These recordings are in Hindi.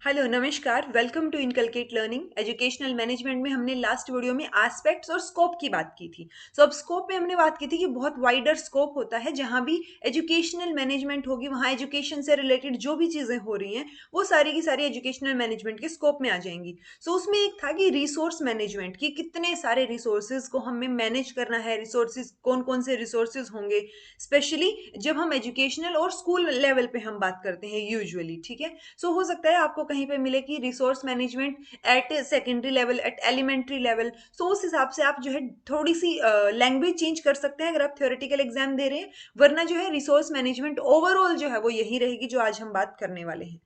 हेलो नमस्कार, welcome to inculcate learning. Educational management में हमने लास्ट वीडियो में एस्पेक्ट्स और स्कोप की बात की थी। अब स्कोप में हमने बात की थी कि बहुत वाइडर स्कोप होता है, जहां भी एजुकेशनल मैनेजमेंट होगी वहां एजुकेशन से रिलेटेड जो भी चीजें हो रही हैं वो सारी की सारी एजुकेशनल मैनेजमेंट के स्कोप में आ जाएंगी। उसमें एक था कि रिसोर्स मैनेजमेंट, कि कितने सारे रिसोर्सेज को हमें मैनेज करना है, रिसोर्सेज कौन कौन से रिसोर्सेज होंगे, स्पेशली जब हम एजुकेशनल और स्कूल लेवल पे हम बात करते हैं यूजुअली। ठीक है, हो सकता है आपको कहीं पे मिले कि resource management at secondary level, at elementary level. उस हिसाब से आप जो है थोड़ी सी लैंग्वेज चेंज कर सकते हैं अगर आप थ्योरेटिकल एग्जाम दे रहे हैं, वरना जो है रिसोर्स मैनेजमेंट ओवरऑल जो है वो यही रहेगी जो आज हम बात करने वाले हैं।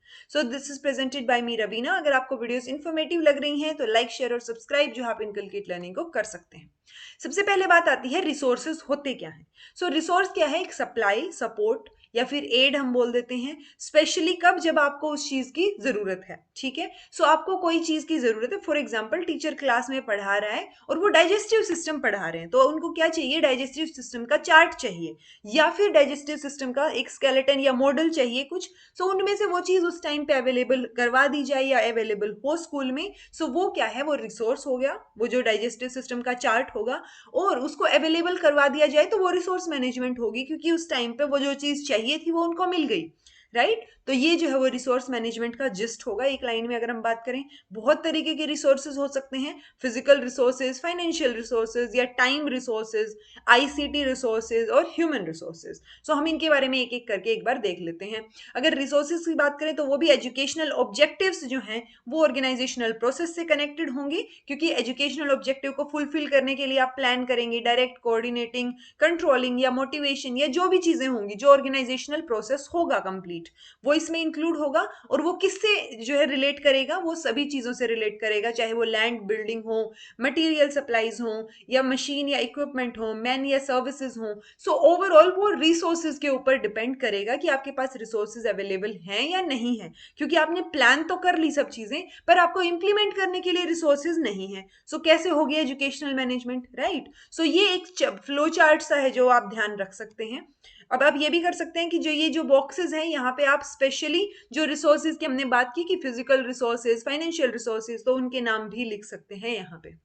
दिस इज प्रेजेंटेड बाय मी रवीना। अगर आपको वीडियोस इन्फॉर्मेटिव लग रही हैं तो लाइक, शेयर और सब्सक्राइब जो आप इनकलकेट लर्निंग को कर सकते हैं। सबसे पहले बात आती है रिसोर्सेज होते क्या हैं। रिसोर्स क्या है? एक सप्लाई, सपोर्ट या फिर एड हम बोल देते हैं, स्पेशली कब? जब आपको उस चीज की जरूरत है। ठीक है, आपको कोई चीज की जरूरत है, फॉर एग्जांपल टीचर क्लास में पढ़ा रहा है और वो डाइजेस्टिव सिस्टम पढ़ा रहे हैं, तो उनको क्या चाहिए? डाइजेस्टिव सिस्टम का चार्ट चाहिए या फिर डाइजेस्टिव सिस्टम का एक स्केलेटन या मॉडल चाहिए कुछ। उनमें से वो चीज उस टाइम पे अवेलेबल करवा दी जाए या अवेलेबल हो स्कूल में। वो क्या है? वो रिसोर्स हो गया, वो जो डाइजेस्टिव सिस्टम का चार्ट होगा, और उसको अवेलेबल करवा दिया जाए तो वो रिसोर्स मैनेजमेंट होगी, क्योंकि उस टाइम पे वो जो चीज चाहिए थी वो उनको मिल गई। राइट, तो ये जो है वो रिसोर्स मैनेजमेंट का जिस्ट होगा। एक लाइन में अगर हम बात करें, बहुत तरीके के रिसोर्सेज हो सकते हैं, फिजिकल रिसोर्सेज, फाइनेंशियल रिसोर्सेज या टाइम रिसोर्सेज, आईसीटी रिसोर्सेज और ह्यूमन रिसोर्सेज। हम इनके बारे में एक एक करके एक बार देख लेते हैं। अगर रिसोर्सेज की बात करें तो वो भी एजुकेशनल ऑब्जेक्टिव्स जो हैं वो ऑर्गेनाइजेशनल प्रोसेस से कनेक्टेड होंगे, क्योंकि एजुकेशनल ऑब्जेक्टिव को फुलफिल करने के लिए आप प्लान करेंगे, डायरेक्ट कोऑर्डिनेटिंग, कंट्रोलिंग या मोटिवेशन या जो भी चीजें होंगी, जो ऑर्गेनाइजेशनल प्रोसेस होगा कंप्लीट, वो इसमें इंक्लूड होगा। और वो किससे जो है रिलेट करेगा? वो सभी चीजों से रिलेट करेगा, चाहे वो लैंड बिल्डिंग हो, मटेरियल सप्लाईज हो, या मशीन या इक्विपमेंट हो, मैन या सर्विसेज हो। ओवरऑल वो रिसोर्सेज के ऊपर डिपेंड करेगा कि आपके पास रिसोर्सेज अवेलेबल हैं या नहीं है, क्योंकि आपने प्लान तो कर ली सब चीजें, पर आपको इंप्लीमेंट करने के लिए रिसोर्सेज नहीं है। कैसे होगी एजुकेशनल मैनेजमेंट? राइट, ये एक फ्लो चार्ट सा है जो आप ध्यान रख सकते हैं। अब आप ये भी कर सकते हैं कि जो ये जो बॉक्सेस हैं यहाँ पे आप स्पेशली जो रिसोर्सेज की हमने बात की कि फिजिकल रिसोर्सेज, फाइनेंशियल रिसोर्सेज, तो उनके नाम भी लिख सकते हैं यहाँ पे।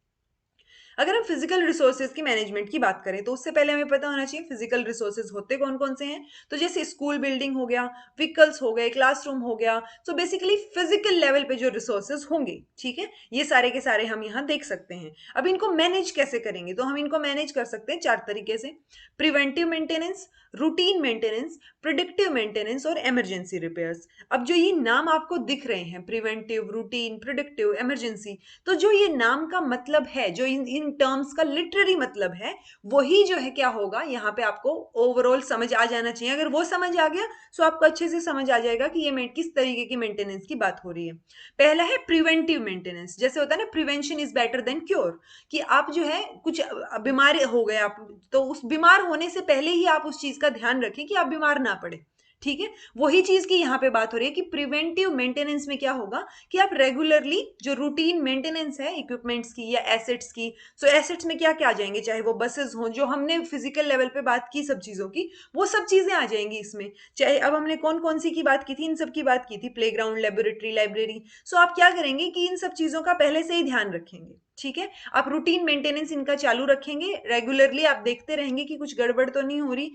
अगर हम फिजिकल रिसोर्सेज की मैनेजमेंट की बात करें तो उससे पहले हमें पता होना चाहिए फिजिकल रिसोर्सेज होते कौन कौन से हैं। तो जैसे स्कूल बिल्डिंग हो गया, व्हीकल्स हो गए, क्लासरूम हो गया। बेसिकली फिजिकल लेवल पे जो रिसोर्सेज होंगे, ठीक है, ये सारे के सारे हम यहाँ देख सकते हैं। अब इनको मैनेज कैसे करेंगे? तो हम इनको मैनेज कर सकते हैं चार तरीके से: preventive maintenance, routine maintenance, predictive maintenance और इमरजेंसी रिपेयर्स। अब जो ये नाम आपको दिख रहे हैं, प्रिवेंटिव, रूटीन, प्रिडिक्टिव, इमरजेंसी, तो जो ये नाम का मतलब है, जो इन टर्म्स का लिटररी मतलब है, वही जो है क्या होगा यहाँ पे आपको ओवरऑल समझ आ जाना चाहिए। अगर वो समझ आ गया तो आपको अच्छे से समझ आ जाएगा कि ये किस तरीके की मेंटेनेंस की बात हो रही है। पहला है प्रिवेंटिव मेंटेनेंस। जैसे होता है ना, prevention is better than cure, कि आप जो है कुछ बीमार हो गए आप, तो उस बीमार होने से पहले ही आप उस चीज का ध्यान रखें कि आप बीमार ना पड़े। ठीक है, वही चीज की यहाँ पे बात हो रही है कि प्रिवेंटिव मेंटेनेंस में क्या होगा कि आप रेगुलरली जो रूटीन मेंटेनेंस है इक्विपमेंट्स की या एसेट्स की, एसेट्स में क्या क्या आ जाएंगे, चाहे वो बसेस हों, जो हमने फिजिकल लेवल पे बात की सब चीजों की, वो सब चीजें आ जाएंगी इसमें। चाहे अब हमने कौन कौन सी की बात की थी, इन सब की बात की थी, प्लेग्राउंड, लेबोरेटरी, लाइब्रेरी। आप क्या करेंगे कि इन सब चीजों का पहले से ही ध्यान रखेंगे। ठीक है, आप रूटीन मेंटेनेंस इनका चालू रखेंगे, रेगुलरली आप देखते रहेंगे कि कुछ गड़बड़ तो नहीं हो रही।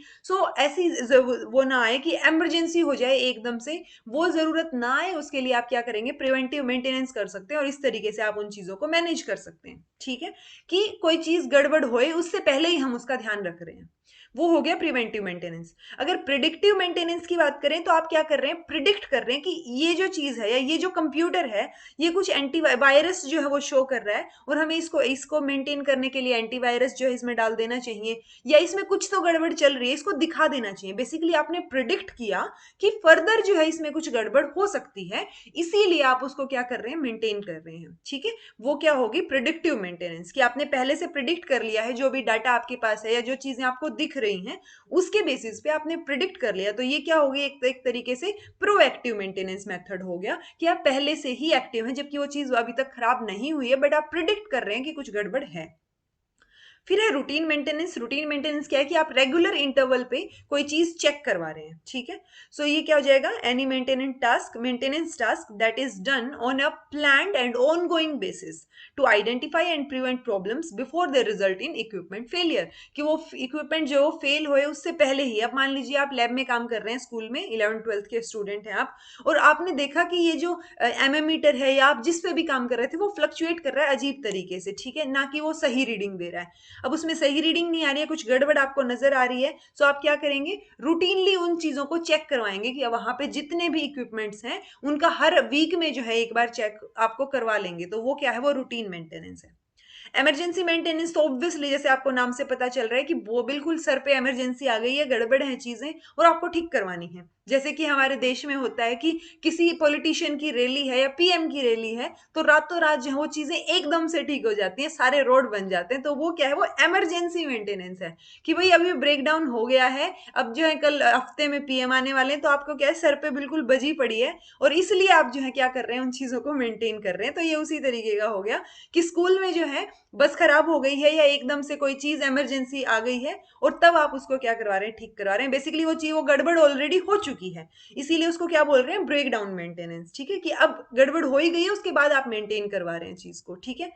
ऐसी वो ना आए कि इमरजेंसी हो जाए एकदम से, वो जरूरत ना आए, उसके लिए आप क्या करेंगे? प्रिवेंटिव मेंटेनेंस कर सकते हैं, और इस तरीके से आप उन चीजों को मैनेज कर सकते हैं। ठीक है, कि कोई चीज गड़बड़ होए उससे पहले ही हम उसका ध्यान रख रहे हैं, वो हो गया प्रिवेंटिव मेंटेनेंस। अगर प्रिडिक्टिव मेंटेनेंस की बात करें तो आप क्या कर रहे हैं? प्रिडिक्ट कर रहे हैं कि ये जो चीज है या ये जो कंप्यूटर है, ये कुछ एंटीवायरस जो है वो शो कर रहा है, और हमें इसको इसको मेंटेन करने के लिए एंटीवायरस जो है इसमें डाल देना चाहिए, या इसमें कुछ तो गड़बड़ चल रही है, इसको दिखा देना चाहिए। बेसिकली आपने प्रिडिक्ट किया कि फर्दर जो है इसमें कुछ गड़बड़ हो सकती है, इसीलिए आप उसको क्या कर रहे हैं? मेंटेन कर रहे हैं। ठीक है, वो क्या होगी? प्रिडिक्टिव मेंटेनेंस, कि आपने पहले से प्रिडिक्ट कर लिया है, जो भी डाटा आपके पास है या जो चीजें आपको दिख रही हैं उसके बेसिस पे आपने प्रिडिक्ट कर लिया, तो ये क्या होगी? एक तरीके से प्रोएक्टिव मेंटेनेंस मेथड हो गया, कि आप पहले से ही एक्टिव हैं, जबकि वो चीज अभी तक खराब नहीं हुई है, बट आप प्रिडिक्ट कर रहे हैं कि कुछ गड़बड़ है। फिर है रूटीन मेंटेनेंस। रूटीन मेंटेनेंस क्या है कि आप रेगुलर इंटरवल पे कोई चीज चेक करवा रहे हैं, ठीक है। सो ये क्या हो जाएगा, any maintenance task that is done on a planned and ongoing basis to identify and prevent problems before they result in equipment failure. कि वो इक्विपमेंट जो फेल होए उससे पहले ही, अब मान लीजिए आप लैब में काम कर रहे हैं स्कूल में, 11th 12th के स्टूडेंट हैं आप, और आपने देखा कि ये जो एमएमीटर है या आप जिस पे भी काम कर रहे थे वो फ्लक्चुएट कर रहा है अजीब तरीके से, ठीक है, ना कि वो सही रीडिंग दे रहा है। अब उसमें सही रीडिंग नहीं आ रही है, कुछ गड़बड़ आपको नजर आ रही है, तो आप क्या करेंगे, रूटीनली उन चीजों को चेक करवाएंगे कि वहां पे जितने भी इक्विपमेंट्स हैं उनका हर वीक में जो है एक बार चेक आपको करवा लेंगे। तो वो क्या है, वो रूटीन मेंटेनेंस है। इमरजेंसी मेंटेनेंस तो ऑब्वियसली जैसे आपको नाम से पता चल रहा है कि वो बिल्कुल सर पे इमरजेंसी आ गई है, गड़बड़ है चीजें और आपको ठीक करवानी है। जैसे कि हमारे देश में होता है कि किसी पॉलिटिशियन की रैली है या पीएम की रैली है, तो रातों रात जो है वो चीजें एकदम से ठीक हो जाती हैं, सारे रोड बन जाते हैं। तो वो क्या है, वो इमरजेंसी मेंटेनेंस है कि भाई अभी ब्रेक डाउन हो गया है, अब जो है कल हफ्ते में पीएम आने वाले हैं, तो आपको क्या है, सर पे बिल्कुल बजी पड़ी है और इसलिए आप जो है क्या कर रहे हैं, उन चीजों को मेंटेन कर रहे हैं। तो ये उसी तरीके का हो गया कि स्कूल में जो है बस खराब हो गई है या एकदम से कोई चीज इमरजेंसी आ गई है और तब आप उसको क्या करवा रहे हैं, ठीक करवा रहे हैं। बेसिकली वो चीज, वो गड़बड़ ऑलरेडी हो चुकी है, इसीलिए उसको क्या बोल रहे हैं, ब्रेक डाउन मेंटेनेंस, ठीक है, कि अब गड़बड़ हो ही गई है, उसके बाद आप मेंटेन करवा रहे हैं चीज को, ठीक है।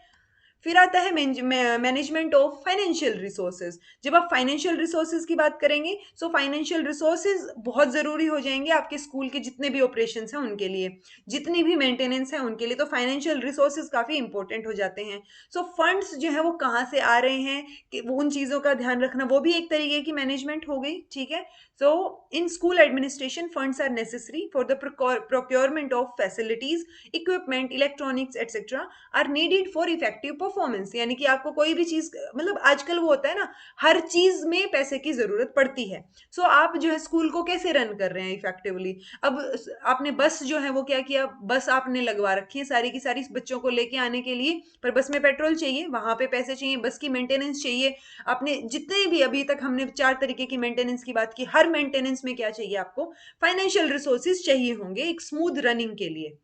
फिर आता है मैनेजमेंट ऑफ फाइनेंशियल रिसोर्सेज। जब आप फाइनेंशियल रिसोर्सेज की बात करेंगे, सो फाइनेंशियल रिसोर्सेज बहुत जरूरी हो जाएंगे आपके स्कूल के जितने भी ऑपरेशन हैं उनके लिए, जितनी भी मेंटेनेंस है उनके लिए, तो फाइनेंशियल रिसोर्सेज काफी इंपॉर्टेंट हो जाते हैं। सो फंड्स जो है वो कहाँ से आ रहे हैं, कि वो उन चीजों का ध्यान रखना, वो भी एक तरीके की मैनेजमेंट हो गई, ठीक है। So in school administration funds are necessary for the procurement of facilities, equipment, electronics etcetera are needed for effective performance. यानी कि आपको कोई भी चीज, मतलब आजकल वो होता है ना, हर चीज में पैसे की जरूरत पड़ती है। सो आप जो है स्कूल को कैसे रन कर रहे हैं इफेक्टिवली। अब आपने बस जो है वो क्या किया, बस आपने लगवा रखी है सारी की सारी बच्चों को लेके आने के लिए, पर बस में पेट्रोल चाहिए, वहां पे पैसे चाहिए, बस की मेंटेनेंस चाहिए। आपने जितने भी, अभी तक हमने 4 तरीके की मेंटेनेंस की बात की, हर मेंटेनेंस में क्या चाहिए आपको, फाइनेंशियल रिसोर्सेज चाहिए होंगे एक स्मूथ रनिंग के लिए।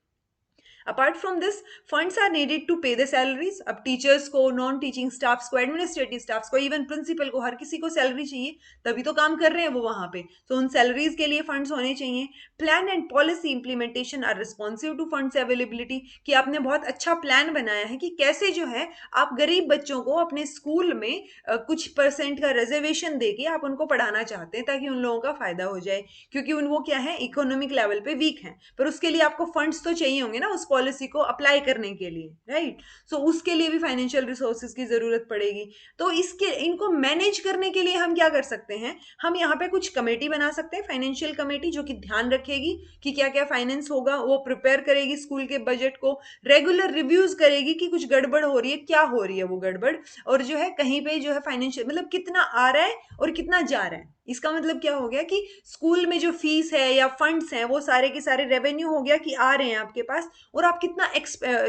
Apart from this, funds are needed to pay the salaries. अब टीचर्स को, नॉन टीचिंग स्टाफ्स को, एडमिनिस्ट्रेटिव स्टाफ्स को, इवन प्रिंसिपल को, हर किसी को सैलरी चाहिए, तभी तो काम कर रहे हैं वो वहां पे, तो उन सैलरीज के लिए फंड्स होने चाहिए। Plan and policy implementation are responsive to funds availability. कि आपने बहुत अच्छा प्लान बनाया है कि कैसे जो है आप गरीब बच्चों को अपने स्कूल में कुछ परसेंट का रिजर्वेशन देके आप उनको पढ़ाना चाहते हैं ताकि उन लोगों का फायदा हो जाए, क्योंकि उन वो क्या है, इकोनॉमिक लेवल पे वीक हैं, पर उसके लिए आपको फंड्स तो चाहिए होंगे ना उस पॉलिसी को अप्लाई करने के लिए, राइट। सो उसके लिए भी फाइनेंशियल रिसोर्सेज की जरूरत पड़ेगी। तो इसके, इनको मैनेज करने के लिए हम क्या कर सकते हैं, हम यहाँ पे कुछ कमेटी बना सकते हैं, फाइनेंशियल कमेटी, जो कि ध्यान रखेगी कि क्या क्या फाइनेंस होगा, वो प्रिपेयर करेगी स्कूल के बजट को, रेगुलर रिव्यूज करेगी कि कुछ गड़बड़ हो रही है, क्या हो रही है वो गड़बड़, और जो है कहीं पे जो है फाइनेंशियल, मतलब कितना आ रहा है और कितना जा रहा है। इसका मतलब क्या हो गया कि स्कूल में जो फीस है या फंड्स हैं वो सारे के सारे रेवेन्यू हो गया कि आ रहे हैं आपके पास, और आप कितना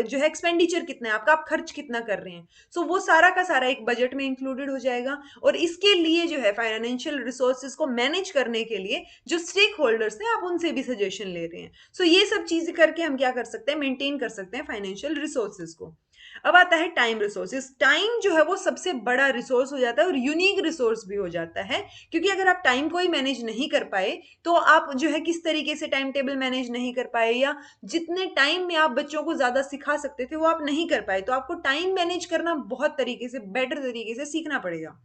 जो है एक्सपेंडिचर कितना है आपका, आप खर्च कितना कर रहे हैं। सो वो सारा का सारा एक बजट में इंक्लूडेड हो जाएगा। और इसके लिए जो है फाइनेंशियल रिसोर्सेज को मैनेज करने के लिए जो स्टेक होल्डर्स हैं, आप उनसे भी सजेशन ले रहे हैं। सो ये सब चीजें करके हम क्या कर सकते हैं, मेंटेन कर सकते हैं फाइनेंशियल रिसोर्सेज को। अब आता है टाइम रिसोर्सेज। टाइम जो है वो सबसे बड़ा रिसोर्स हो जाता है और यूनिक रिसोर्स भी हो जाता है, क्योंकि अगर आप टाइम को ही मैनेज नहीं कर पाए, तो आप जो है किस तरीके से टाइम टेबल मैनेज नहीं कर पाए, या जितने टाइम में आप बच्चों को ज्यादा सिखा सकते थे वो आप नहीं कर पाए, तो आपको टाइम मैनेज करना बहुत तरीके से, बेटर तरीके से सीखना पड़ेगा।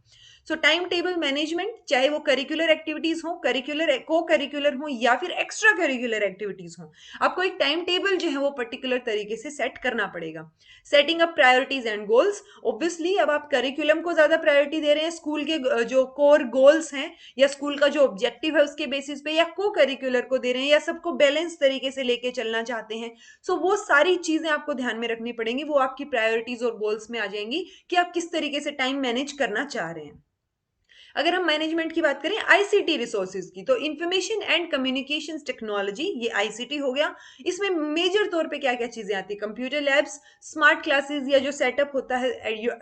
सो टाइम टेबल मैनेजमेंट, चाहे वो करिकुलर एक्टिविटीज हो, करिकुलर को करिकुलर हो, या फिर एक्स्ट्रा करिकुलर एक्टिविटीज हो, आपको एक टाइम टेबल जो है वो पर्टिकुलर तरीके से सेट करना पड़ेगा। Setting up priorities and goals. Obviously अब आप करिकुलम को ज्यादा प्रायोरिटी दे रहे हैं, स्कूल के जो कोर गोल्स हैं या स्कूल का जो ऑब्जेक्टिव है उसके बेसिस पे, या को करिकुलर को दे रहे हैं, या सबको बैलेंस तरीके से लेके चलना चाहते हैं। सो वो सारी चीजें आपको ध्यान में रखनी पड़ेंगी, वो आपकी प्रायोरिटीज और गोल्स में आ जाएंगी कि आप किस तरीके से टाइम मैनेज करना चाह रहे हैं। अगर हम मैनेजमेंट की बात करें आईसीटी रिसोर्सेज की, तो इंफॉर्मेशन एंड कम्युनिकेशन टेक्नोलॉजी, ये आईसीटी हो गया। इसमें मेजर तौर पे क्या क्या चीजें आती है, कंप्यूटर लैब्स, स्मार्ट क्लासेस या जो सेटअप होता है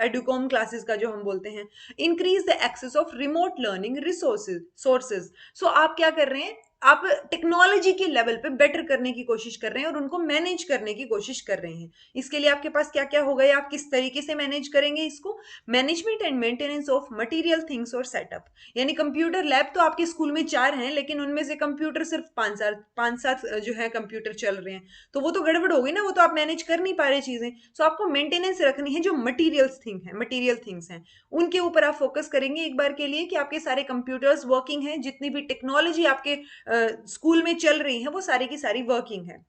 एडुकॉम क्लासेस का जो हम बोलते हैं, increase the access of remote learning resources sources. So आप क्या कर रहे हैं, आप टेक्नोलॉजी के लेवल पे बेटर करने की कोशिश कर रहे हैं और उनको मैनेज करने की कोशिश कर रहे हैं। इसके लिए आपके पास क्या क्या होगा या आप किस तरीके से मैनेज करेंगे इसको? Management and maintenance of material things और सेटअप। यानी कंप्यूटर लैब तो आपके स्कूल में 4 हैं, लेकिन उनमें से कंप्यूटर सिर्फ 5-7 जो है कंप्यूटर चल रहे हैं, तो वो तो गड़बड़ हो गई ना, वो तो आप मैनेज कर नहीं पा रहे चीजें। सो आपको मेंटेनेंस रखनी है, जो मटीरियल थिंग्स हैं उनके ऊपर आप फोकस करेंगे एक बार के लिए, कि आपके सारे कंप्यूटर्स वर्किंग हैं, जितनी भी टेक्नोलॉजी आपके स्कूल में चल रही है वो सारी की सारी वर्किंग है।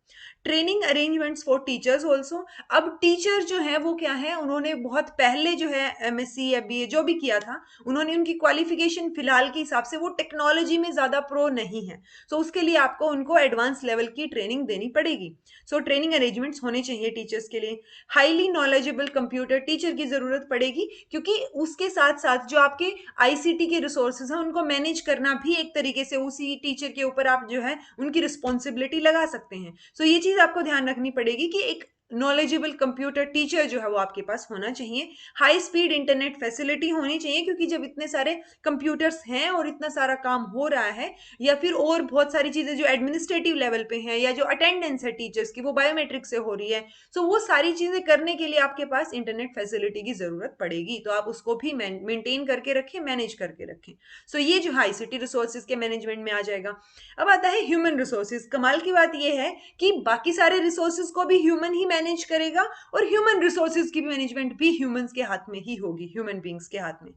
Training arrangements for teachers also. अब टीचर जो है वो क्या है, उन्होंने बहुत पहले जो है एमएससी या बीए जो भी किया था, उन्होंने उनकी क्वालिफिकेशन फिलहाल के हिसाब से वो टेक्नोलॉजी में ज्यादा प्रो नहीं है। सो उसके लिए आपको उनको एडवांस लेवल की ट्रेनिंग देनी पड़ेगी। सो ट्रेनिंग अरेंजमेंट्स होने चाहिए टीचर्स के लिए। हाईली नॉलेजेबल कंप्यूटर टीचर की जरूरत पड़ेगी, क्योंकि उसके साथ साथ जो आपके आईसीटी के रिसोर्सेज हैं उनको मैनेज करना भी एक तरीके से उसी टीचर के ऊपर आप जो है उनकी रिस्पॉन्सिबिलिटी लगा सकते हैं। सो ये चीज आपको ध्यान रखनी पड़ेगी कि एक नॉलेजेबल कंप्यूटर टीचर जो है वो आपके पास होना चाहिए। हाई स्पीड इंटरनेट फैसिलिटी होनी चाहिए, क्योंकि जब इतने सारे कंप्यूटर्स हैं और इतना सारा काम हो रहा है, या फिर और बहुत सारी चीजें जो एडमिनिस्ट्रेटिव लेवल पे हैं, या जो अटेंडेंस है टीचर्स की वो बायोमेट्रिक से हो रही है, सो वो सारी चीजें करने के लिए आपके पास इंटरनेट फैसिलिटी की जरूरत पड़ेगी। तो आप उसको भी मेंटेन करके रखें, मैनेज करके रखें। सो ये जो है आईसीटी रिसोर्सेज के मैनेजमेंट में आ जाएगा। अब आता है ह्यूमन रिसोर्सेज। कमाल की बात यह है कि बाकी सारे रिसोर्सेज को भी ह्यूमन ही मैनेज करेगा, और ह्यूमन रिसोर्सेज की मैनेजमेंट भी ह्यूमंस के हाथ में ही होगी, ह्यूमन बींग्स के हाथ में।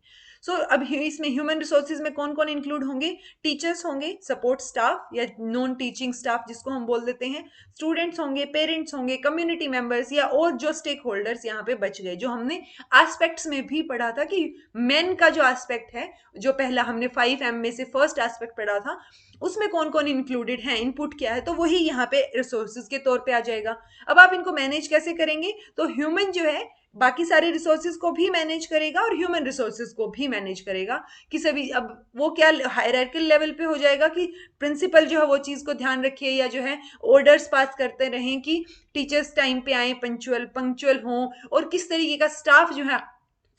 सो अब इसमें ह्यूमन रिसोर्सेज में कौन कौन इंक्लूड होंगे? टीचर्स होंगे, सपोर्ट स्टाफ या नॉन टीचिंग स्टाफ जिसको हम बोल देते हैं, स्टूडेंट्स होंगे, पेरेंट्स होंगे, कम्युनिटी मेंबर्स, या और जो स्टेक होल्डर्स यहाँ पे बच गए, जो हमने एस्पेक्ट्स में भी पढ़ा था कि मेन का जो एस्पेक्ट है, जो पहला हमने 5M में से फर्स्ट एस्पेक्ट पढ़ा था, उसमें कौन कौन इंक्लूडेड है, इनपुट क्या है, तो वही यहाँ पे रिसोर्सेज के तौर पे आ जाएगा। अब आप इनको मैनेज कैसे करेंगे? तो ह्यूमन जो है बाकी सारे रिसोर्सेज को भी मैनेज करेगा और ह्यूमन रिसोर्सेज को भी मैनेज करेगा, कि सभी, अब वो क्या हायरार्किकल लेवल पे हो जाएगा कि प्रिंसिपल जो है वो चीज को ध्यान रखिए, या जो है ऑर्डर्स पास करते रहें कि टीचर्स टाइम पे आए, पंक्चुअल हों, और किस तरीके का स्टाफ जो है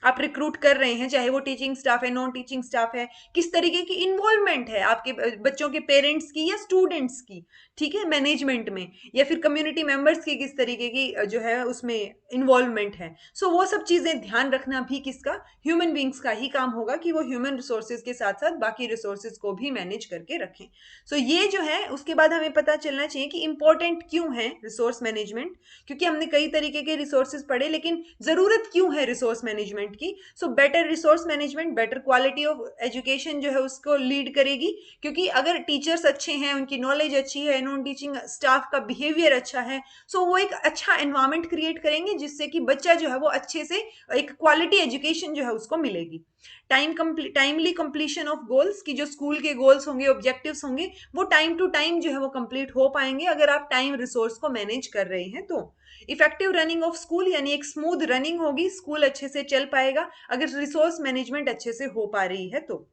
आप रिक्रूट कर रहे हैं, चाहे वो टीचिंग स्टाफ है, नॉन टीचिंग स्टाफ है, किस तरीके की इन्वॉल्वमेंट है आपके बच्चों के पेरेंट्स की या स्टूडेंट्स की, ठीक है, मैनेजमेंट में, या फिर कम्युनिटी मेंबर्स की किस तरीके की जो है उसमें इन्वॉल्वमेंट है। सो वो सब चीजें ध्यान रखना भी किसका? ह्यूमन बींग्स का ही काम होगा, कि वो ह्यूमन रिसोर्सेज के साथ साथ बाकी रिसोर्सेज को भी मैनेज करके रखें। सो ये जो है उसके बाद हमें पता चलना चाहिए कि इंपॉर्टेंट क्यों है रिसोर्स मैनेजमेंट, क्योंकि हमने कई तरीके के रिसोर्सेज पढ़े, लेकिन जरूरत क्यों है रिसोर्स मैनेजमेंट की? So better resource management better quality of education जो है उसको लीड करेगी, क्योंकि अगर टीचर्स अच्छे हैं, उनकी नॉलेज अच्छी है, नॉन टीचिंग स्टाफ का बिहेवियर अच्छा है, सो वो एक अच्छा एनवायरमेंट क्रिएट करेंगे, जिससे कि बच्चा जो है वो अच्छे से एक क्वालिटी एजुकेशन जो है उसको मिलेगी। टाइमली कंप्लीशन ऑफ गोल्स, की जो स्कूल के गोल्स होंगे, ऑब्जेक्टिव्स होंगे, वो टाइम टू टाइम जो है वो कंप्लीट हो पाएंगे, अगर आप टाइम रिसोर्स को मैनेज कर रहे हैं तो। इफेक्टिव रनिंग ऑफ स्कूल, यानी एक स्मूथ रनिंग होगी, स्कूल अच्छे से चल पाएगा अगर रिसोर्स मैनेजमेंट अच्छे से हो पा रही है तो।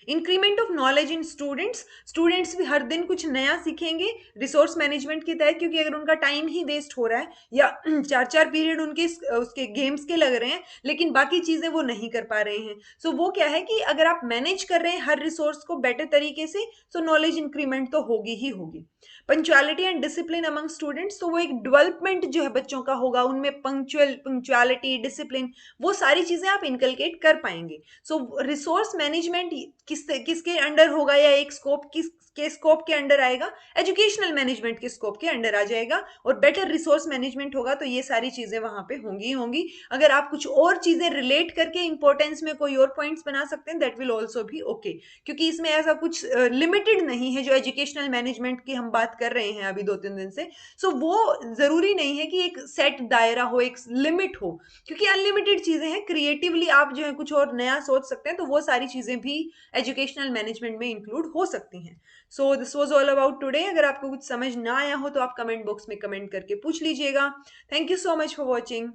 Increment of knowledge in students, students भी हर दिन कुछ नया सीखेंगे रिसोर्स मैनेजमेंट के तहत, क्योंकि अगर उनका टाइम ही वेस्ट हो रहा है, या 4-4 पीरियड उनके उसके गेम्स के लग रहे हैं, लेकिन बाकी चीजें वो नहीं कर पा रहे हैं, सो वो क्या है कि अगर आप मैनेज कर रहे हैं हर रिसोर्स को बेटर तरीके से, सो नॉलेज इंक्रीमेंट तो होगी ही होगी। Punctuality and discipline among students, तो वो एक डेवलपमेंट जो है बच्चों का होगा, उनमें पंक्चुअलिटी, डिसिप्लिन, वो सारी चीजें आप इनकलकेट कर पाएंगे। सो रिसोर्स मैनेजमेंट किसके अंडर होगा, या एक स्कोप के स्कोप के अंडर आएगा? एजुकेशनल मैनेजमेंट के स्कोप के अंडर आ जाएगा, और बेटर रिसोर्स मैनेजमेंट होगा तो ये सारी चीजें वहां पे होंगी होंगी। अगर आप कुछ और चीजें रिलेट करके इंपॉर्टेंस में कोई और पॉइंट्स बना सकते हैं, दैट विल ऑल्सो भी ओके, क्योंकि इसमें ऐसा कुछ लिमिटेड नहीं है, जो एजुकेशनल मैनेजमेंट की हम बात कर रहे हैं अभी 2-3 दिन से। सो वो जरूरी नहीं है कि एक सेट दायरा हो, एक लिमिट हो, क्योंकि अनलिमिटेड चीजें हैं, क्रिएटिवली आप जो है कुछ और नया सोच सकते हैं, तो वो सारी चीजें भी एजुकेशनल मैनेजमेंट में इंक्लूड हो सकती हैं। So this was all about today. अगर आपको कुछ समझ ना आया हो तो आप कमेंट बॉक्स में कमेंट करके पूछ लीजिएगा। Thank you so much for watching.